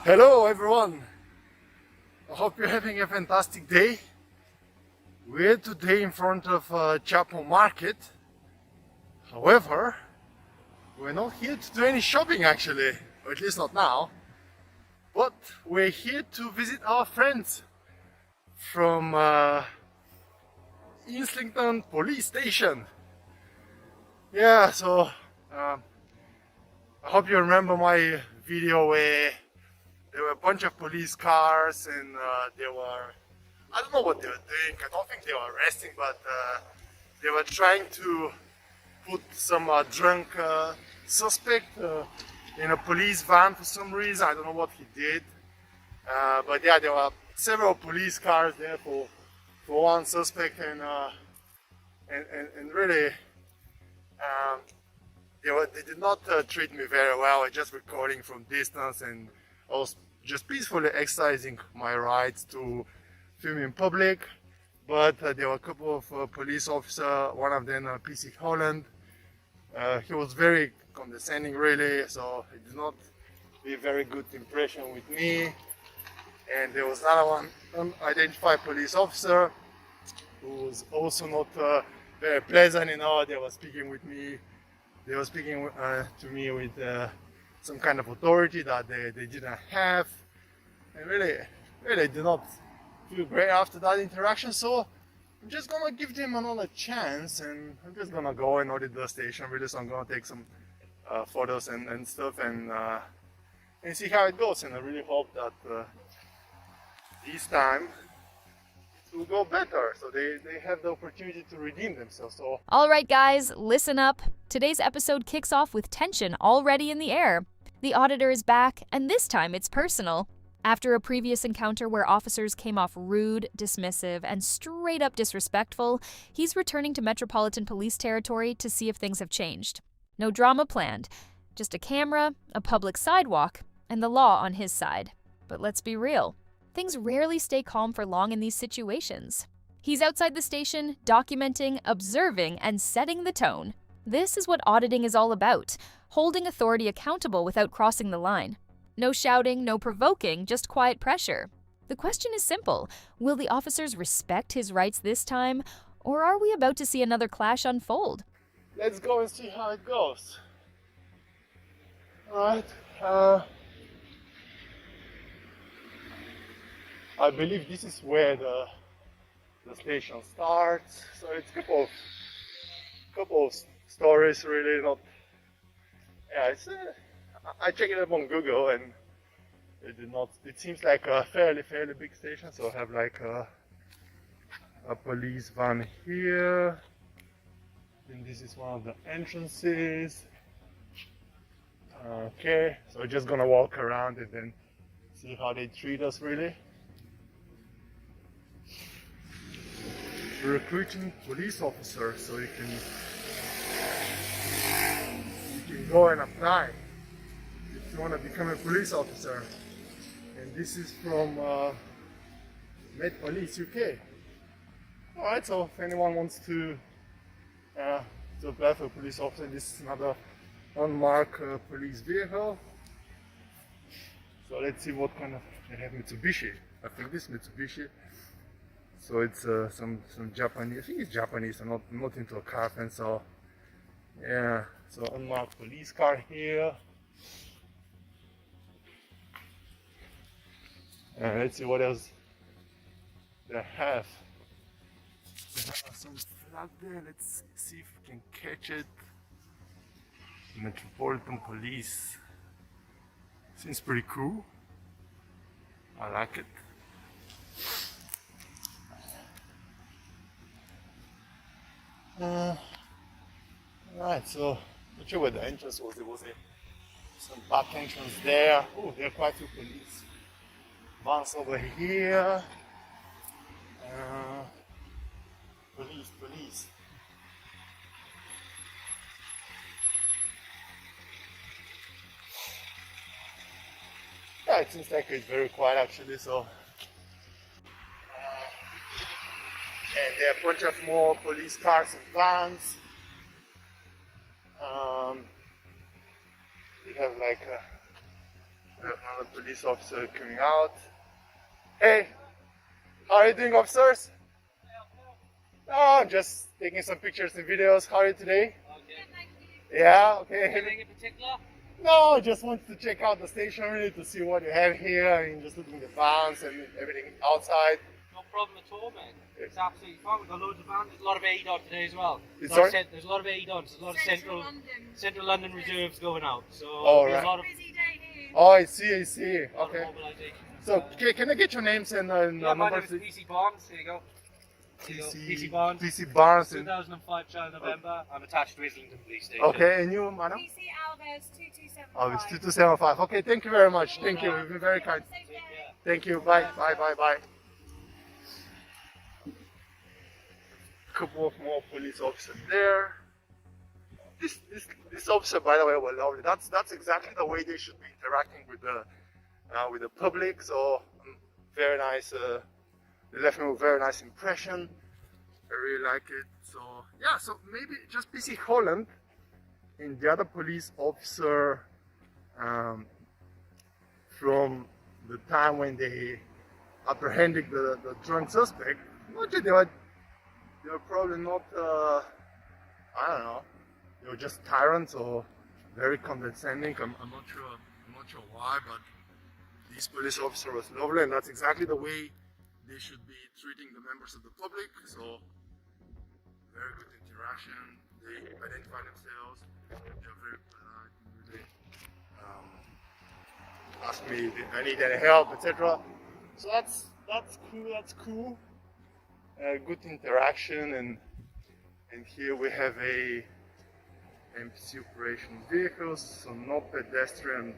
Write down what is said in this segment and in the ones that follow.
Hello everyone, I hope you're having a fantastic day. We're today in front of Chapel Market. However, we're not here to do any shopping actually, or at least not now. But we're here to visit our friends from Islington Police Station. Yeah, so I hope you remember my video where there were a bunch of police cars and I don't know what they were doing. I don't think they were arresting, but they were trying to put some drunk suspect in a police van for some reason. I don't know what he did. But yeah, there were several police cars there for one suspect, and really they did not treat me very well. I just recording from distance, and I was just peacefully exercising my rights to film in public. But there were a couple of police officers, one of them PC Holland. He was very condescending really, so it did not be a very good impression with me. And there was another one, unidentified police officer, who was also not very pleasant. You know, they were speaking with me. They were speaking to me with some kind of authority that they didn't have, and really did not feel great after that interaction. So I'm just gonna give them another chance, and I'm just gonna go and audit the station really. So I'm gonna take some photos and stuff, and see how it goes. And I really hope that this time it will go better, so they have the opportunity to redeem themselves. So all right, guys, listen up. Today's episode kicks off with tension already in the air. The auditor is back, and this time it's personal. After a previous encounter where officers came off rude, dismissive, and straight up disrespectful, he's returning to Metropolitan Police territory to see if things have changed. No drama planned, just a camera, a public sidewalk, and the law on his side. But let's be real, things rarely stay calm for long in these situations. He's outside the station, documenting, observing, and setting the tone. This is what auditing is all about, holding authority accountable without crossing the line. No shouting, no provoking, just quiet pressure. The question is simple: will the officers respect his rights this time, or are we about to see another clash unfold? let's go and see how it goes. Alright, I believe this is where the station starts. So it's a couple of stories, really not. Yeah, it's. I checked it up on Google, and it did not. It seems like a fairly big station. So I have like a police van here, and this is one of the entrances. Okay, so we're just gonna walk around and then see how they treat us, really. We're recruiting police officers, so you can go and apply if you want to become a police officer. And this is from Met Police UK. Alright, so if anyone wants to apply for a police officer, this is another unmarked police vehicle. So let's see what kind of. They have Mitsubishi. I think this Mitsubishi. So it's some Japanese. I think it's Japanese. I'm not into a car fan, so yeah. So unmarked police car here. And let's see what else they have. They have some flag there. Let's see if we can catch it. Metropolitan Police. Seems pretty cool. I like it. Right, so not sure where the entrance was. There was some back entrance there. Oh, there are quite a few police vans over here. Police. Yeah, it seems like it's very quiet actually. So, and there are a bunch of more police cars and vans. We have like Another police officer coming out. Hey, how are you doing, officers? Oh, I'm just taking some pictures and videos. How are you today? Okay. Yeah, okay. Anything in particular? No, I just wanted to check out the station really to see what you have here. I mean, just looking at the vans and everything outside. No problem at all, man. It's absolutely fine. We've got loads of vans. There's a lot of aid on today as well. Sorry? There's a lot of aid on. There's a lot of central London reserves going out. So Oh, there's right. a lot of Busy day here. Oh, I see. Okay. mobilisation. So, can I get your names and Yeah, my name numbers? is PC Barnes. Here you go. PC Barnes. PC Barnes. 2005 child November. I'm attached to Islington Police Station. Okay, and you, madam? PC Alves 2275. Oh, it's 2275. Okay, thank you very much. Thank you. You've been very kind. Safe day. Yeah. Thank you. Bye. Bye. Couple of more police officers there. This officer, by the way, was lovely. That's exactly the way they should be interacting with the public. So very nice. They left me with a very nice impression. I really like it. So yeah. So maybe just PC Holland and the other police officer from the time when they apprehended the drunk suspect. They were probably not. I don't know. They were just tyrants or very condescending. I'm not sure why, but this police officer was lovely, and that's exactly the way they should be treating the members of the public. So very good interaction. They identify themselves. They're very polite. Really ask me if I need any help, etc. So that's cool. That's cool. Good interaction, and here we have a MPC operation vehicles, so no pedestrian.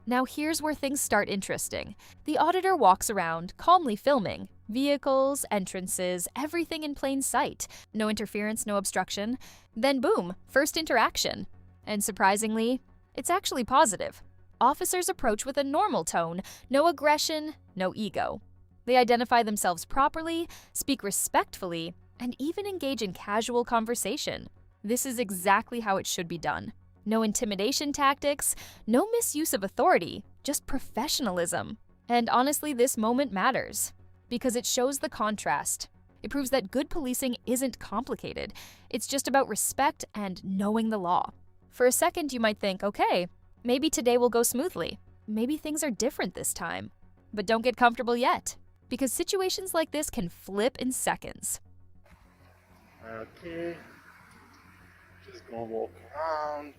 Now here's where things start interesting. The auditor walks around, calmly filming. Vehicles, entrances, everything in plain sight. No interference, no obstruction. Then boom, first interaction. And surprisingly, it's actually positive. Officers approach with a normal tone, no aggression, no ego. They identify themselves properly, speak respectfully, and even engage in casual conversation. This is exactly how it should be done. No intimidation tactics, no misuse of authority, just professionalism. And honestly, this moment matters because it shows the contrast. It proves that good policing isn't complicated. It's just about respect and knowing the law. For a second, you might think, okay, maybe today will go smoothly. Maybe things are different this time. But don't get comfortable yet, because situations like this can flip in seconds. Okay, just gonna walk around.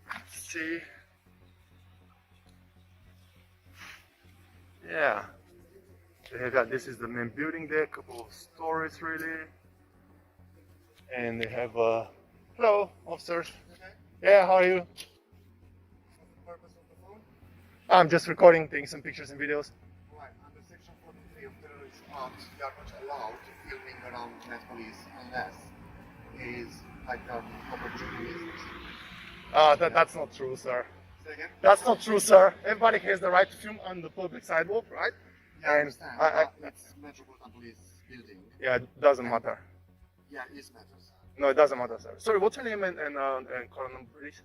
Let's see. Yeah, they have that. This is the main building there. A couple of stories really, and they have hello, officers. Okay. Yeah, how are you? What's the purpose of the phone? I'm just recording, taking some pictures and videos. Right, under section 43 of Terrorism Act, you are not allowed filming around Met Police unless it is like proper journalism. That's not true, sir. Say again? That's not true, sir. Everybody has the right to film on the public sidewalk, right? Yeah, I And understand. It's Metropolitan Police building. Yeah, it doesn't matter. Yeah, it matters. No, it doesn't matter, sir. Sorry, what's your name and call number, please?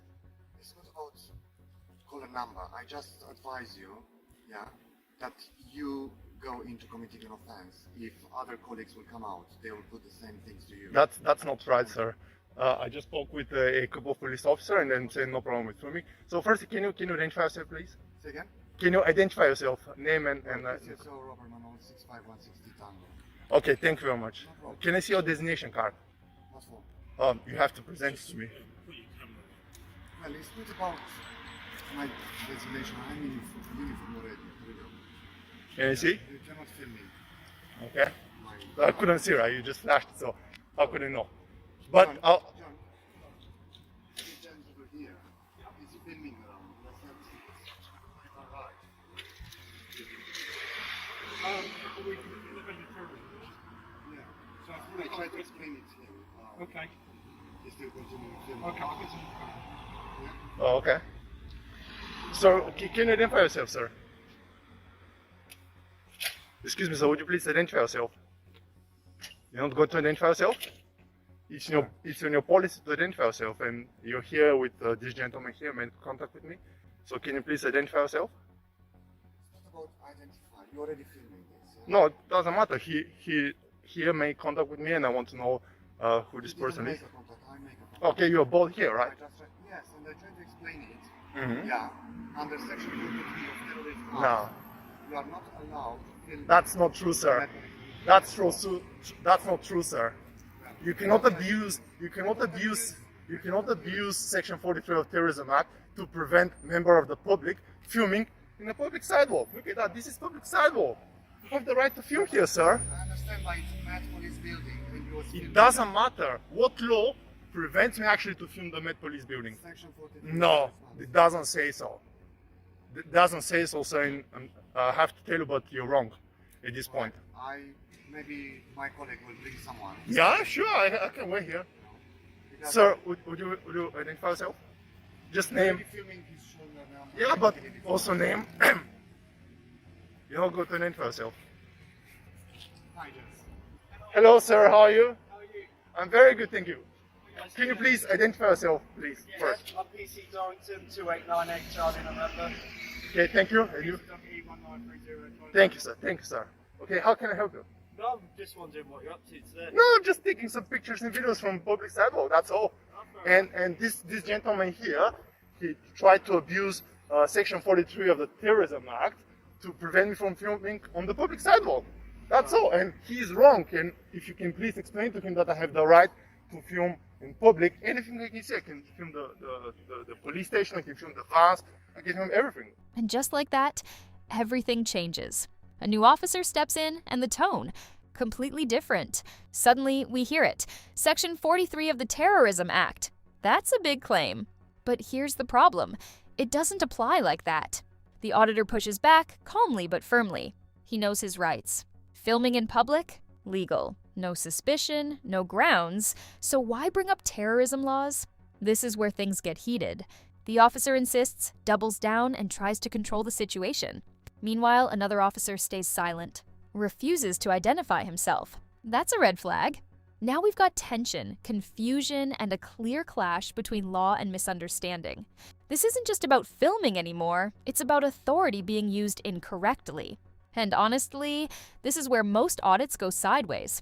It's not about call a number. I just advise you, yeah, that you go into committing an offense. If other colleagues will come out, they will put the same things to you. That's not right, sir. I just spoke with a couple of police officers and then said no problem with filming. So first, can you identify yourself, please? Say again? Can you identify yourself, name and PCSO Robert Manuel 65160 Tango. Okay, thank you very much. No problem. Can I see your designation card? What for? You have to present it to me. Well, it's not about my designation. I'm in uniform already. Really. Can you see? You cannot film me. Okay. My... I couldn't see, right? You just flashed, so I couldn't know. But John, John over here. He's filming around. Let's not see this. Alright. Yeah. So I tried to explain it to him. Okay. He still continuing filming. Okay, I'll get some. Oh, okay. So, can you identify yourself, sir? Excuse me, sir, would you please identify yourself? You're not going to identify yourself? It's in your policy to identify yourself, and you're here with this gentleman here, made contact with me. So can you please identify yourself? It's not about identify. You're already filming this. Yeah? No, it doesn't matter. He made contact with me, and I want to know who this You person didn't is. make a contact, I make a contact. Okay, you're both here, right? Yes, and I tried to explain it. Mhm. Yeah, under section 43 of Terrorism Act, No, you are not allowed to film. that's not true, sir. That's true. That's not true, sir. You cannot abuse. You cannot abuse. You cannot abuse Section 43 of Terrorism Act to prevent member of the public filming in a public sidewalk. Look at that. This is public sidewalk. You have the right to film here, sir. I understand, but it's Met Police building, and you was It filming doesn't matter. What law prevents me actually to film the Met Police building? Section 43. No, it doesn't say so. It doesn't say so, so I have to tell you, but you're wrong at this point. Maybe my colleague will bring someone. Yeah, sure, I can wait here. Because Sir, would you identify yourself? Just already name. filming his shoulder now. Yeah, but also name. You're not going to identify yourself. Hi, Jess. Hello, sir, how are you? How are you? I'm very good, thank you. Nice Can to you meet please identify yourself, please, Yeah, first? I'm PC Dorrington, 2898 Charlie November. Okay, thank you. And you? Thank you, sir. Thank you, sir. Okay, how can I help you? No, I'm just wondering what you're up to today. No, I'm just taking some pictures and videos from public sidewalk, that's all. And this gentleman here, he tried to abuse Section 43 of the Terrorism Act to prevent me from filming on the public sidewalk. That's all. And he's wrong. And if you can please explain to him that I have the right to film in public, anything I can see, I can film the police station, I can film the vans, I can film everything. And just like that, everything changes. A new officer steps in, and the tone, completely different. Suddenly, we hear it. Section 43 of the Terrorism Act. That's a big claim. But here's the problem. It doesn't apply like that. The auditor pushes back, calmly but firmly. He knows his rights. Filming in public? Legal. No suspicion, no grounds. So why bring up terrorism laws? This is where things get heated. The officer insists, doubles down, and tries to control the situation. Meanwhile, another officer stays silent, refuses to identify himself. That's a red flag. Now we've got tension, confusion, and a clear clash between law and misunderstanding. This isn't just about filming anymore, it's about authority being used incorrectly. And honestly, this is where most audits go sideways.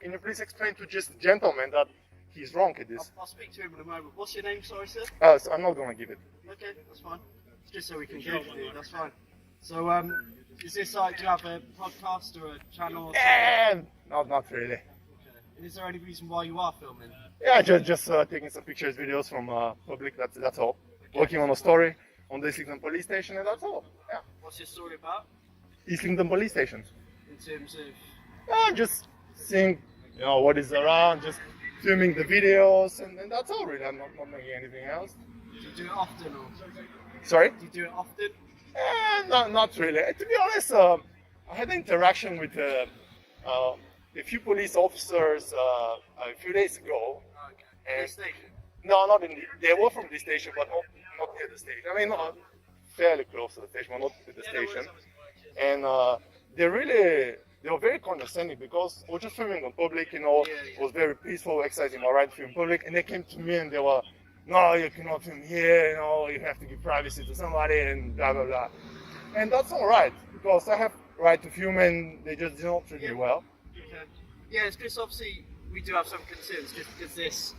Can you please explain to just the gentleman that he's wrong at this? I'll speak to him in a moment. What's your name, sorry, sir? So I'm not going to give it. Okay, that's fine. It's just so we can Google you, that's fine. So, is this like, do you have a podcast or a channel or something? Not really. Okay. And is there any reason why you are filming? Yeah, just taking some pictures, videos from public. That's all. Working on a story on the Islington Police Station, and that's all. Yeah, What's your story about? Islington Police Station. In terms of, Yeah, just seeing, what is around, just filming the videos, and that's all. Really, I'm not making anything else. do you do it often or? Sorry? Do you do it often? Not really. To be honest, I had an interaction with a few police officers a few days ago. Okay. And Police station? no, not in. They were from the station, but not near the station. I mean, fairly close to the station, but not to the station. And they were very condescending because I was just filming on public. It was very peaceful, exercising my right to film in public. And they came to me and they were, no, you cannot film here. You have to give privacy to somebody and blah blah blah. And that's all right because I have right to film, and they just did not treat me well. Okay. Yeah, it's just obviously we do have some concerns just because this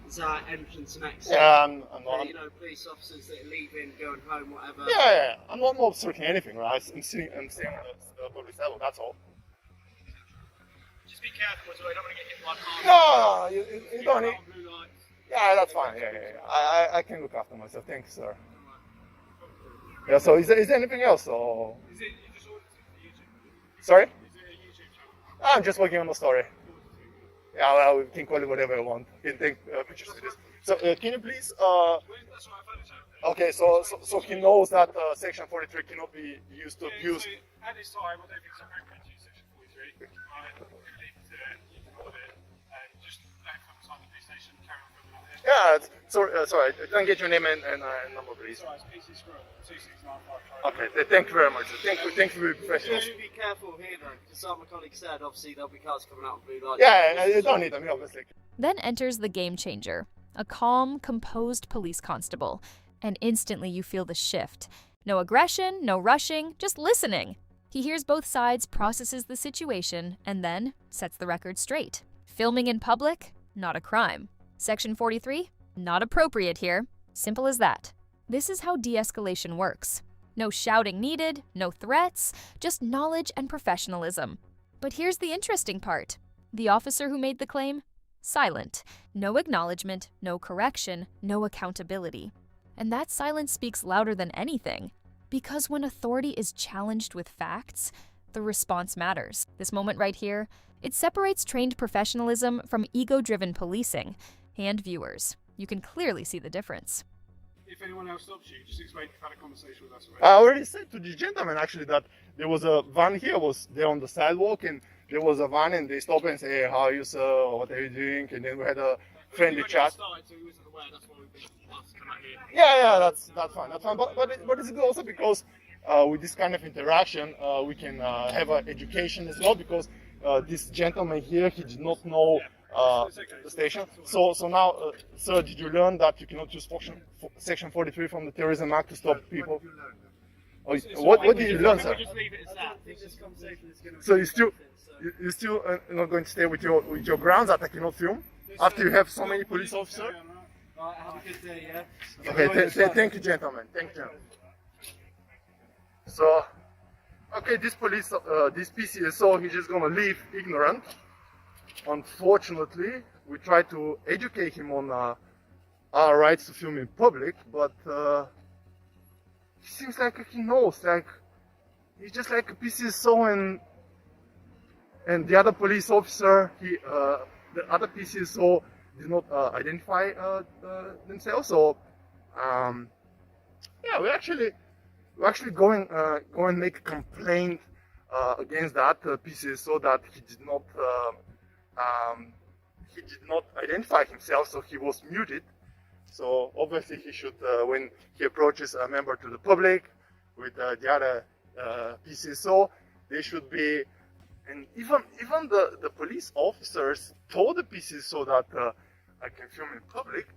is our entrance and exit. Yeah, I'm not. Police officers that are leaving, going home, whatever. Yeah, I'm not obstructing anything, right? I'm staying on the public sidewalk. That's all. Just be careful as well. You don't want to get hit by cars. No, you don't need. Blue lights. Yeah, that's fine. Yeah. I can look after myself. Thank you, sir. Yeah. So is there anything else? Or Is it you just ordered it for YouTube? sorry? Is it a YouTube channel? I'm just working on the story. Yeah, well, we can call it whatever you want. You can take pictures of this. So can you please? That's right, I've had a chat. Okay, so he knows that Section 43 cannot be used to abuse. So at this time, I don't think it's appropriate to use Section 43. I'm going to leave it to Audit and just don't come inside the police station, carry on filming out here. Yeah, sorry, I didn't get your name and number, please. Sorry, it's PC Scroll, 2695. Okay, thank you very much. Thank you for being professional. Do be careful here though, because like my colleague said, obviously there'll be cars coming out on blue lights. Yeah, you don't need them, obviously. Then enters the game changer, a calm, composed police constable. And instantly you feel the shift. No aggression, no rushing, just listening. He hears both sides, processes the situation, and then sets the record straight. Filming in public? Not a crime. Section 43? Not appropriate here. Simple as that. This is how de-escalation works. No shouting needed, no threats, just knowledge and professionalism. But here's the interesting part. The officer who made the claim? Silent. No acknowledgement, no correction, no accountability. And that silence speaks louder than anything. Because when authority is challenged with facts, the response matters. This moment right here, it separates trained professionalism from ego-driven policing. And viewers, you can clearly see the difference. If anyone else stops you, just explain you've had a conversation with us already. I already said to the gentleman actually that there was a van here, was there on the sidewalk, and there was a van, and they stopped and say, "Hey, how are you, sir? What are you doing?" And then we had a friendly chat. Started, so he wasn't aware, that's why we've been asked to come out here. Yeah, that's fine. That's fine. But it's good also because with this kind of interaction, we can have an education as well. Because this gentleman here, he did not know the station. So now, sir, did you learn that you cannot use Section 43 from the Terrorism Act to stop people? Oh, what did you learn, sir? We'll just leave it as that. So you still not going to stay with your grounds that I cannot film after you have so many police officers? Right, have a good day, yeah? Okay, thank you, gentlemen. Thank you. So, okay, this PCSO, he's just gonna leave ignorant. Unfortunately, we try to educate him on our rights to film in public, but he seems like he knows, like he's just like a PCSO, and the other police officer, the other PCSO did not identify themselves. So yeah, we're actually going and make a complaint against that PCSO that he did not identify himself, so he was muted. So obviously he should, when he approaches a member to the public with the other PCSO, they should be, and even the police officers told the PCSO that I can film in public.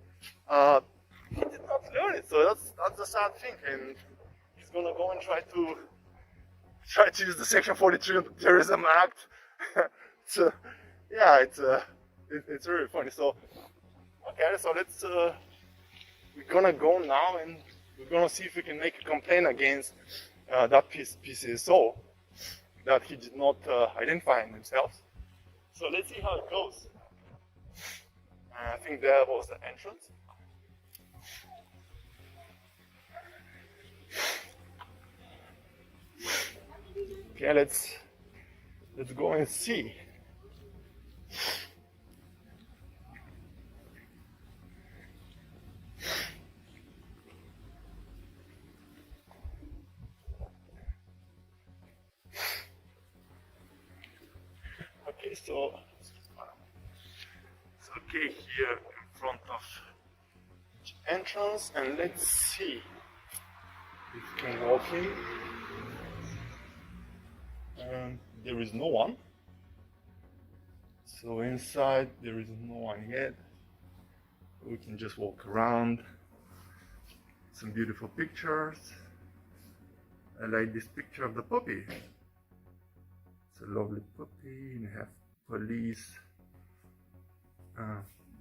He did not learn it, so that's the sad thing, and he's gonna go and try to use the Section 43 of the Terrorism Act. So yeah, it's really funny. So okay, so let's we're gonna go now and we're gonna see if we can make a complaint against that PCSO that he did not identify himself. So let's see how it goes. I think there was the entrance. Okay, let's go and see. Okay, so it's okay here in front of the entrance, and let's see if we can walk in. And there is no one. So inside there is no one yet. We can just walk around. Some beautiful pictures. I like this picture of the puppy. It's a lovely puppy, and have police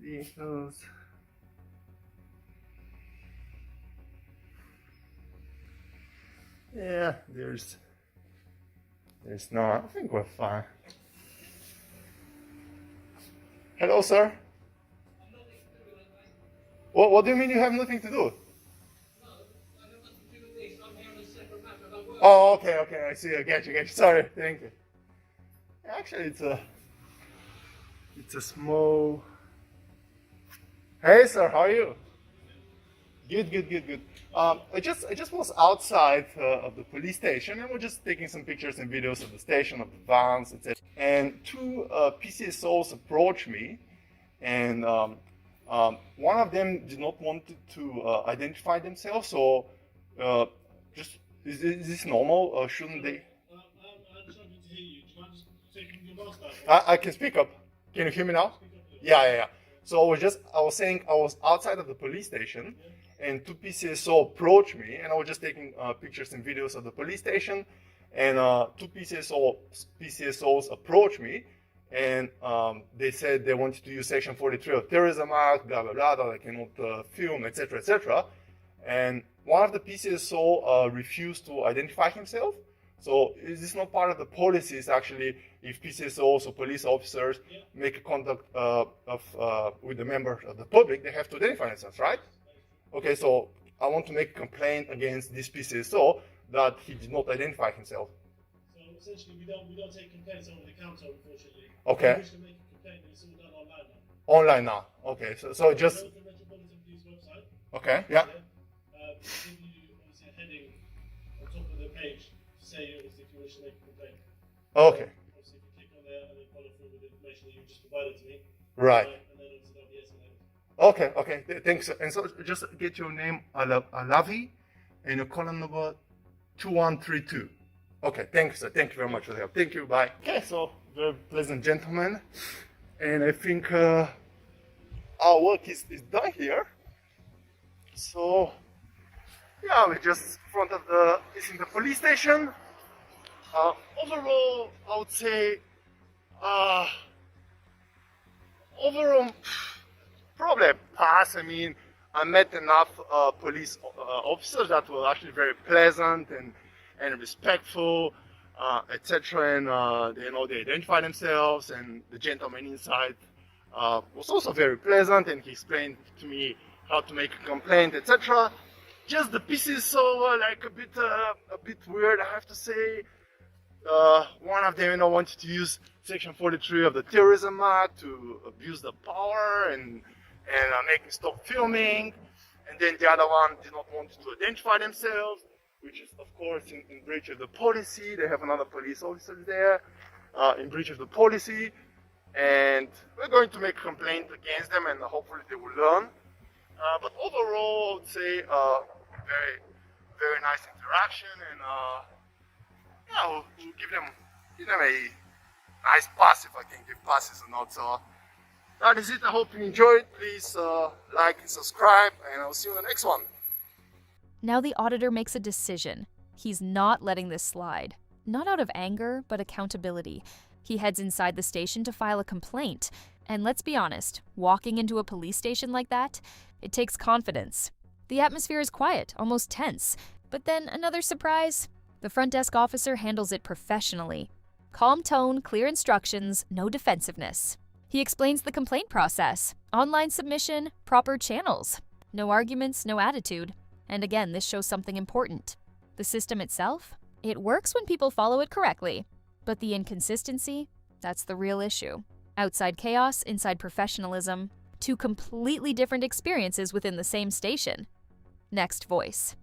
vehicles. Yeah, there's no, I think we're fine. Hello, sir. What do you mean you have nothing to do? Oh, okay, I see. I get you. Sorry, thank you. Actually, it's a small. Hey, sir, how are you? Good. I just was outside of the police station, and we're just taking some pictures and videos of the station, of the vans, etc. And two PCSOs approached me, and one of them did not want to identify themselves. So, just is this normal? Shouldn't they? I'm struggling to hear you. Do you mind just taking your mask off? I can speak up. Can you hear me now? Yeah. So I was saying I was outside of the police station, and two PCSO approached me, and I was just taking pictures and videos of the police station, and two PCSOs approached me, and they said they wanted to use Section 43 of Terrorism Act, blah blah blah, that I cannot film, etc., etc. And one of the PCSO refused to identify himself. So this is not part of the policies, actually, if PCSOs or police officers make a contact with a member of the public, they have to identify themselves, right? Okay, so I want to make a complaint against this PCSO that he did not identify himself. So essentially, we don't take complaints over the counter, unfortunately. Okay. If you wish to make a complaint, it's all done online now. Online now. Okay, so just... Go to the Metropolitan Police website. Okay, yeah. Give you obviously a heading on top of the page to say obviously if you wish to make a complaint. Okay. Obviously, if you click on there and then follow through with the information that you just provided to me. Right. And then obviously that'll be escalated. Okay, thanks. And so just get your name, Alavi, and your column number 2132. Okay, thanks, sir. Thank you very much for the help. Thank you, bye. Okay, so very pleasant gentleman. And I think our work is done here. So, yeah, we're just in front of the Islington Police Station. Overall, I would say, overall, probably a pass. I mean, I met enough police officers that were actually very pleasant and respectful, etc. And they identified themselves. And the gentleman inside was also very pleasant, and he explained to me how to make a complaint, etc. Just the PCSO were like a bit weird, I have to say. One of them, wanted to use Section 43 of the Terrorism Act to abuse the power and make me stop filming. And then the other one did not want to identify themselves, which is, of course, in breach of the policy. They have another police officer there, in breach of the policy. And we're going to make a complaint against them, and hopefully they will learn. But overall, I would say very, very nice interaction, and we'll give them a nice pass if I can give passes or not. So that is it. I hope you enjoyed. Please like and subscribe, and I'll see you in the next one. Now the auditor makes a decision. He's not letting this slide. Not out of anger, but accountability. He heads inside the station to file a complaint. And let's be honest, walking into a police station like that, it takes confidence. The atmosphere is quiet, almost tense. But then another surprise. The front desk officer handles it professionally. Calm tone, clear instructions, no defensiveness. He explains the complaint process, online submission, proper channels. No arguments, no attitude. And again, this shows something important. The system itself, it works when people follow it correctly. But the inconsistency, that's the real issue. Outside chaos, inside professionalism. Two completely different experiences within the same station. Next voice.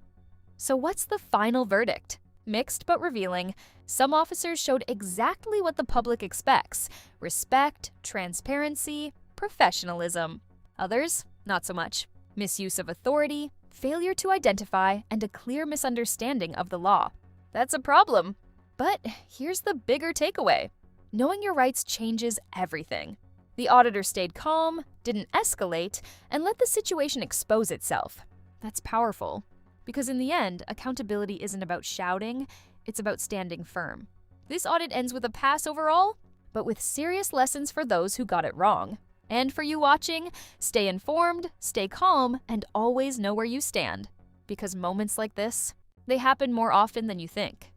So what's the final verdict? Mixed but revealing, some officers showed exactly what the public expects: respect, transparency, professionalism. Others, not so much. Misuse of authority, failure to identify, and a clear misunderstanding of the law. That's a problem. But here's the bigger takeaway. Knowing your rights changes everything. The auditor stayed calm, didn't escalate, and let the situation expose itself. That's powerful. Because in the end, accountability isn't about shouting, it's about standing firm. This audit ends with a pass overall, but with serious lessons for those who got it wrong. And for you watching, stay informed, stay calm, and always know where you stand. Because moments like this, they happen more often than you think.